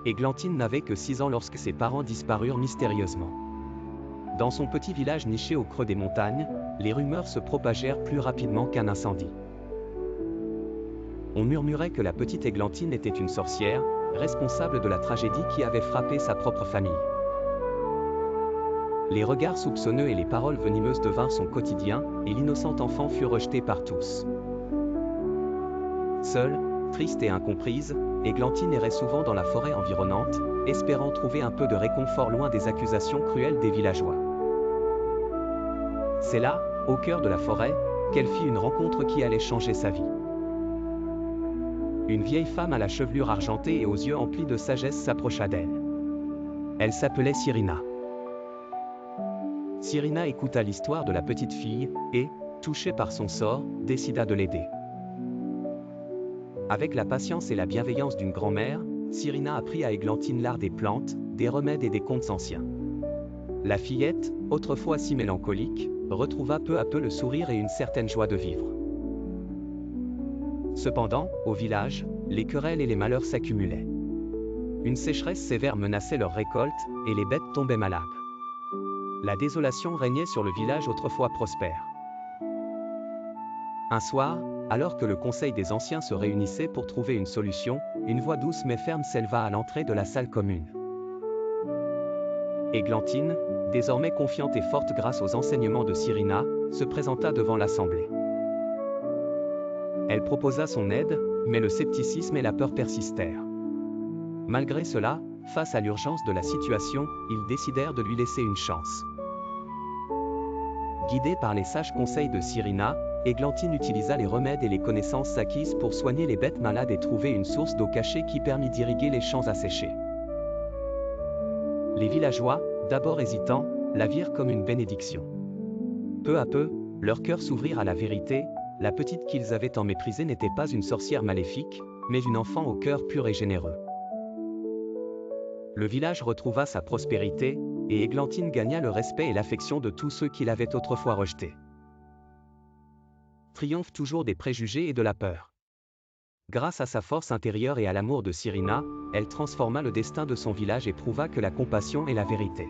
Églantine n'avait que 6 ans lorsque ses parents disparurent mystérieusement. Dans son petit village niché au creux des montagnes, les rumeurs se propagèrent plus rapidement qu'un incendie. On murmurait que la petite Églantine était une sorcière, responsable de la tragédie qui avait frappé sa propre famille. Les regards soupçonneux et les paroles venimeuses devinrent son quotidien, et l'innocente enfant fut rejetée par tous. Seule, triste et incomprise, Églantine errait souvent dans la forêt environnante, espérant trouver un peu de réconfort loin des accusations cruelles des villageois. C'est là, au cœur de la forêt, qu'elle fit une rencontre qui allait changer sa vie. Une vieille femme à la chevelure argentée et aux yeux emplis de sagesse s'approcha d'elle. Elle s'appelait Cyrina. Cyrina écouta l'histoire de la petite fille, et, touchée par son sort, décida de l'aider. Avec la patience et la bienveillance d'une grand-mère, Cyrina apprit à Églantine l'art des plantes, des remèdes et des contes anciens. La fillette, autrefois si mélancolique, retrouva peu à peu le sourire et une certaine joie de vivre. Cependant, au village, les querelles et les malheurs s'accumulaient. Une sécheresse sévère menaçait leur récolte, et les bêtes tombaient malades. La désolation régnait sur le village autrefois prospère. Un soir, alors que le conseil des anciens se réunissait pour trouver une solution, une voix douce mais ferme s'éleva à l'entrée de la salle commune. Églantine, désormais confiante et forte grâce aux enseignements de Cyrina, se présenta devant l'assemblée. Elle proposa son aide, mais le scepticisme et la peur persistèrent. Malgré cela, face à l'urgence de la situation, ils décidèrent de lui laisser une chance. Guidée par les sages conseils de Cyrina, Églantine utilisa les remèdes et les connaissances acquises pour soigner les bêtes malades et trouver une source d'eau cachée qui permit d'irriguer les champs asséchés. Les villageois, d'abord hésitants, la virent comme une bénédiction. Peu à peu, leurs cœurs s'ouvrirent à la vérité, la petite qu'ils avaient tant méprisée n'était pas une sorcière maléfique, mais une enfant au cœur pur et généreux. Le village retrouva sa prospérité, et Églantine gagna le respect et l'affection de tous ceux qui l'avaient autrefois rejetée. Triomphe toujours des préjugés et de la peur. Grâce à sa force intérieure et à l'amour de Cyrina, elle transforma le destin de son village et prouva que la compassion est la vérité.